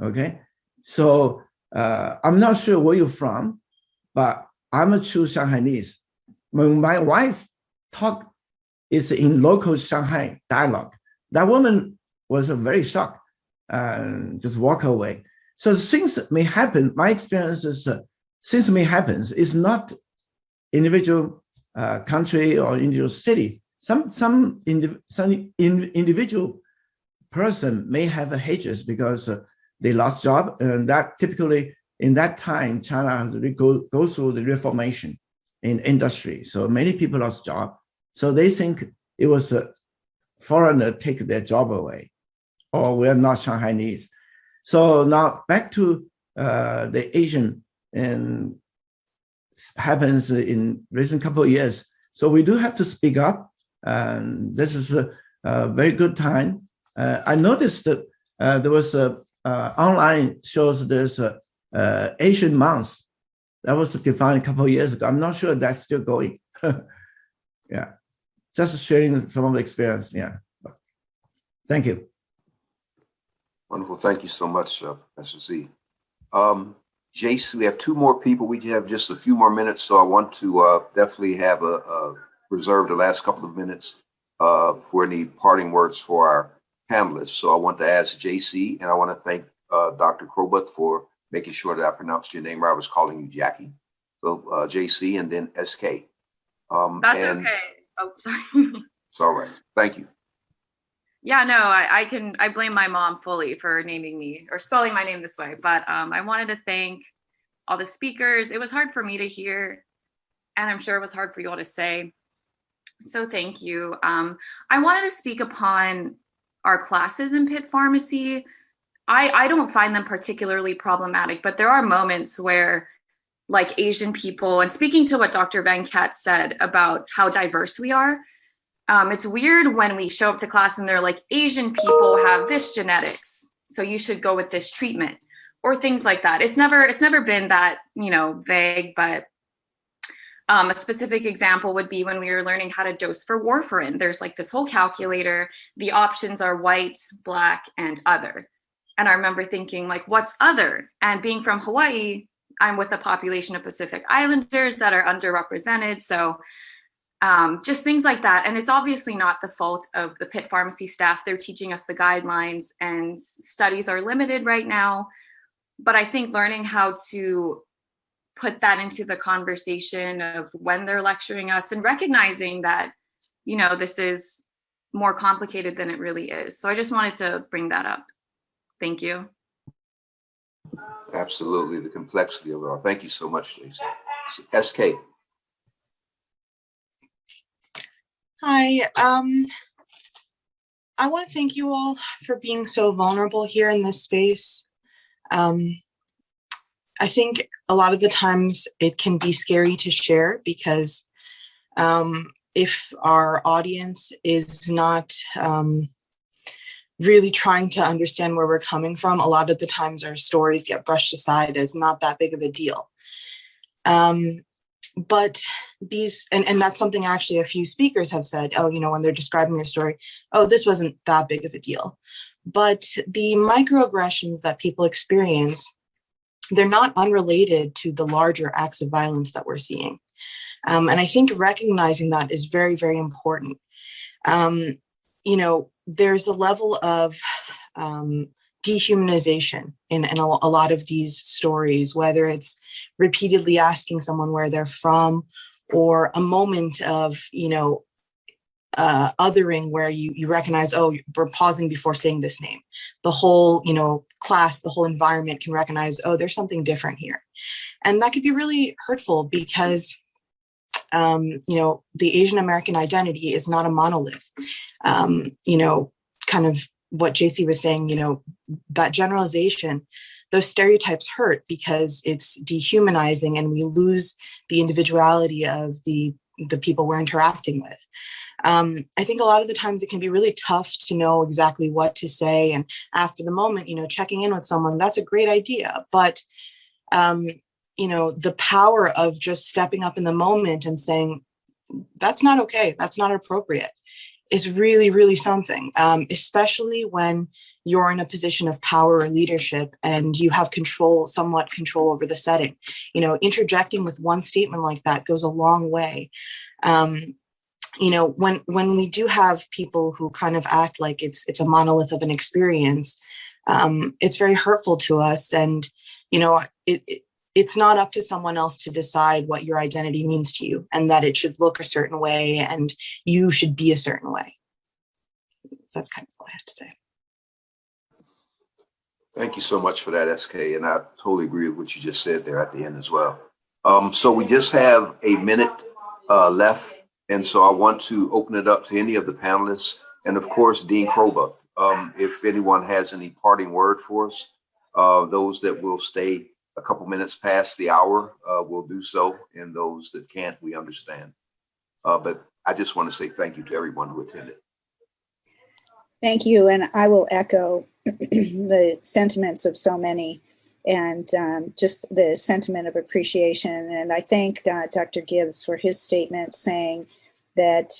Okay. So I'm not sure where you're from, but I'm a true Shanghainese. When my wife talk is in local Shanghai dialogue, that woman was very shocked and just walk away. So things may happen. My experience is things may happen. It's not individual country or individual city. Some individual person may have a hatred because they lost job, and that typically in that time China has to go through the reformation in industry. So many people lost job. So they think it was a foreigner take their job away, or we're not Shanghainese. So now back to the Asian, and happens in recent couple of years. So we do have to speak up. And this is a very good time. I noticed that there was online shows there's Asian month that was defined a couple of years ago. I'm not sure that's still going. Yeah, just sharing some of the experience. Yeah, thank you. Wonderful. Thank you so much, Professor Z. Jace, we have 2 more people. We have just a few more minutes, so I want to definitely have reserve the last couple of minutes for any parting words for our panelists. So I want to ask JC, and I want to thank Dr. Crowbuth for making sure that I pronounced your name right. I was calling you Jackie. So JC and then SK. That's okay. Oh, sorry. It's all right. Thank you. Yeah, no, I blame my mom fully for naming me or spelling my name this way. But I wanted to thank all the speakers. It was hard for me to hear, and I'm sure it was hard for you all to say. So thank you. I wanted to speak upon our classes in Pitt Pharmacy. I don't find them particularly problematic, but there are moments where like Asian people, and speaking to what Dr. Venkat said about how diverse we are, it's weird when we show up to class and they're like, Asian people have this genetics, so you should go with this treatment, or things like that. It's never been that, vague, but a specific example would be when we were learning how to dose for warfarin. There's like this whole calculator. The options are white, black, and other. And I remember thinking, like, what's other? And being from Hawaii, I'm with a population of Pacific Islanders that are underrepresented. So just things like that. And it's obviously not the fault of the PittPharmacy staff. They're teaching us the guidelines, and studies are limited right now. But I think learning how to put that into the conversation of when they're lecturing us and recognizing that, this is more complicated than it really is. So I just wanted to bring that up. Thank you. Absolutely, the complexity of it all. Thank you so much, Lisa. SK. Hi, I want to thank you all for being so vulnerable here in this space. I think a lot of the times it can be scary to share because if our audience is not really trying to understand where we're coming from, a lot of the times our stories get brushed aside as not that big of a deal. But these, and that's something actually a few speakers have said, when they're describing their story, this wasn't that big of a deal. But the microaggressions that people experience, they're not unrelated to the larger acts of violence that we're seeing. And I think recognizing that is very, very important. There's a level of dehumanization in a lot of these stories, whether it's repeatedly asking someone where they're from, or a moment of, othering where you recognize, we're pausing before saying this name. The whole, class, the whole environment can recognize, there's something different here. And that could be really hurtful because, the Asian American identity is not a monolith. Kind of what JC was saying, that generalization, those stereotypes hurt because it's dehumanizing and we lose the individuality of the people we're interacting with. I think a lot of the times it can be really tough to know exactly what to say. And after the moment, checking in with someone, that's a great idea. But, the power of just stepping up in the moment and saying, that's not okay, that's not appropriate, is really, really something, especially when you're in a position of power or leadership and you have somewhat control over the setting. Interjecting with one statement like that goes a long way. When we do have people who kind of act like it's a monolith of an experience, it's very hurtful to us. And, it's not up to someone else to decide what your identity means to you and that it should look a certain way and you should be a certain way. That's kind of all I have to say. Thank you so much for that, SK. And I totally agree with what you just said there at the end as well. So we just have a minute left. And so I want to open it up to any of the panelists. And of course, Dean Kroboth, if anyone has any parting word for us, those that will stay a couple minutes past the hour will do so. And those that can't, we understand. But I just want to say thank you to everyone who attended. Thank you. And I will echo the sentiments of so many and just the sentiment of appreciation. And I thank Dr. Gibbs for his statement saying that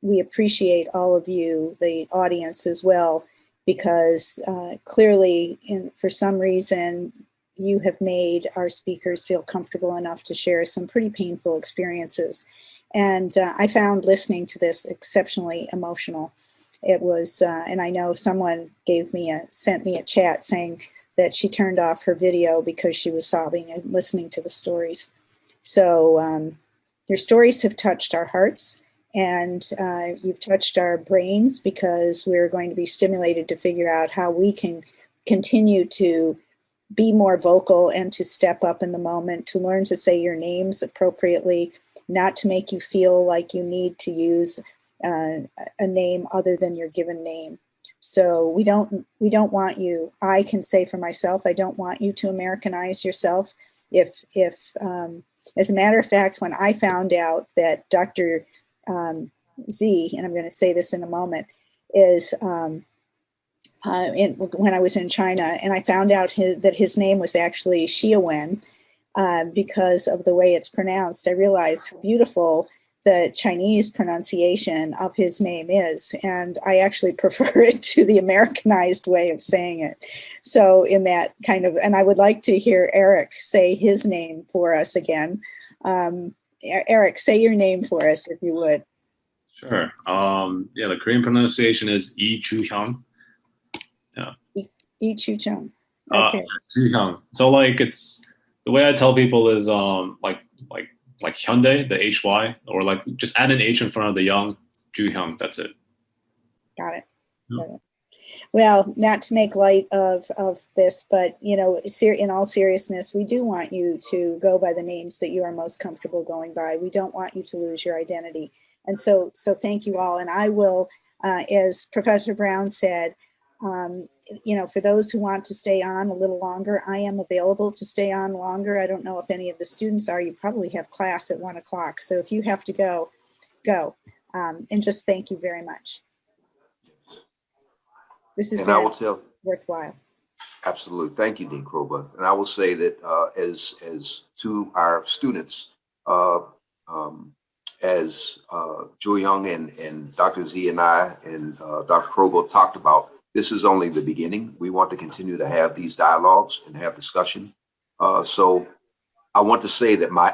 we appreciate all of you, the audience as well, because clearly, for some reason, you have made our speakers feel comfortable enough to share some pretty painful experiences. And I found listening to this exceptionally emotional. It was, and I know someone sent me a chat saying that she turned off her video because she was sobbing and listening to the stories. So your stories have touched our hearts, and you've touched our brains, because we're going to be stimulated to figure out how we can continue to be more vocal and to step up in the moment, to learn to say your names appropriately, not to make you feel like you need to use a name other than your given name. So we don't want you, I can say for myself, I don't want you to Americanize yourself. If as a matter of fact, when I found out that Dr. Z, and I'm going to say this in a moment, is when I was in China, and I found out that his name was actually Xiaowen because of the way it's pronounced, I realized how beautiful the Chinese pronunciation of his name is, and I actually prefer it to the Americanized way of saying it. So in that kind of, and I would like to hear Eric say his name for us again. Eric, say your name for us if you would. Sure. Yeah, the Korean pronunciation is Yi Chu Hyung. Yeah. Yi Chu Chung. Okay. Chu Hyung. So like it's the way I tell people is like Hyundai, the HY, or like just add an H in front of the Young, Ju Hyung. That's it. Got it. Got it. Well, not to make light of this, but you know, in all seriousness, we do want you to go by the names that you are most comfortable going by. We don't want you to lose your identity. And so thank you all. And I will, as Professor Brown said, you know, for those who want to stay on a little longer, I am available to stay on longer. I don't know if any of the students are. You probably have class at 1 o'clock. So if you have to go, go. And just thank you very much. This has been worthwhile. Absolutely. Thank you, Dean Crowboth. And I will say that as to our students, as Jo Young and Dr. Z and I and Dr. Crowboth talked about, this is only the beginning. We want to continue to have these dialogues and have discussion. So I want to say that my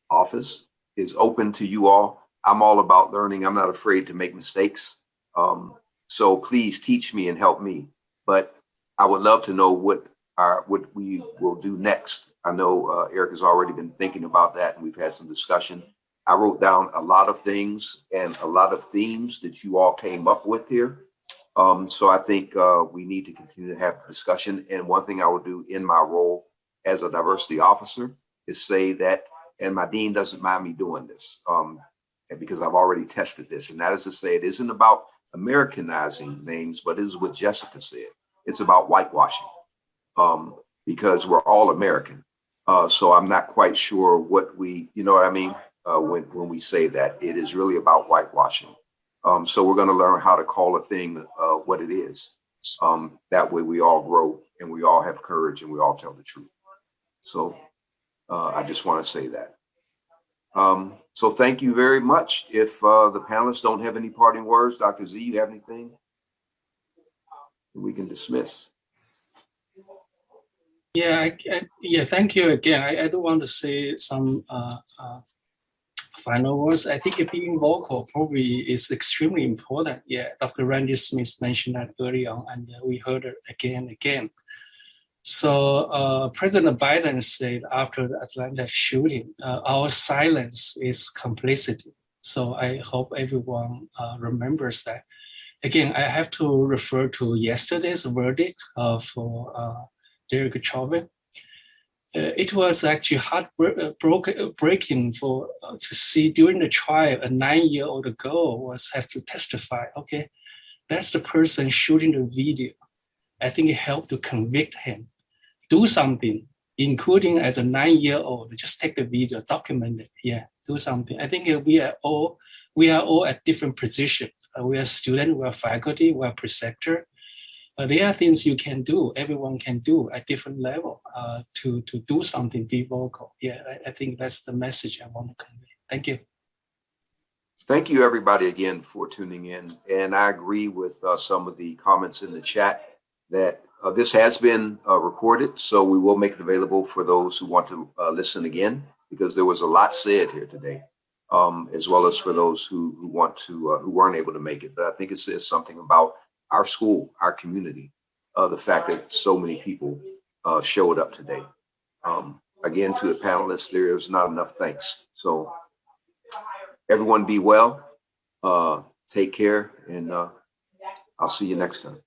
office is open to you all. I'm all about learning. I'm not afraid to make mistakes. So please teach me and help me. But I would love to know what we will do next. I know Eric has already been thinking about that, and we've had some discussion. I wrote down a lot of things and a lot of themes that you all came up with here. So I think we need to continue to have discussion. And one thing I will do in my role as a diversity officer is say that, and my dean doesn't mind me doing this, because I've already tested this, and that is to say it isn't about Americanizing names, but it is what Jessica said. It's about whitewashing, because we're all American. So I'm not quite sure what we, you know what I mean? When we say that, it is really about whitewashing. So we're going to learn how to call a thing what it is. That way we all grow and we all have courage and we all tell the truth. So I just want to say that. So thank you very much. If the panelists don't have any parting words, Dr. Z, you have anything? We can dismiss. Yeah, thank you again. I do want to say some final words. I think being vocal probably is extremely important. Yeah, Dr. Randy Smith mentioned that early on, and we heard it again and again. So President Biden said after the Atlanta shooting, our silence is complicity. So I hope everyone remembers that. Again, I have to refer to yesterday's verdict for Derek Chauvin. It was actually heartbreaking to see during the trial a 9-year-old girl have to testify. Okay, that's the person shooting the video. I think it helped to convict him. Do something, including as a 9-year-old. Just take the video, document it. Yeah, do something. I think we are all at different positions. We are students, we are faculty, we are preceptor. There are things you can do, everyone can do at different level to do something, be vocal. Yeah, I think that's the message I want to convey. Thank you. Thank you, everybody, again, for tuning in. And I agree with some of the comments in the chat that this has been recorded, so we will make it available for those who want to listen again, because there was a lot said here today, as well as for those who want to, who weren't able to make it. But I think it says something about our school, our community, the fact that so many people showed up today. Again, to the panelists, there is not enough thanks. So everyone be well, take care, and I'll see you next time.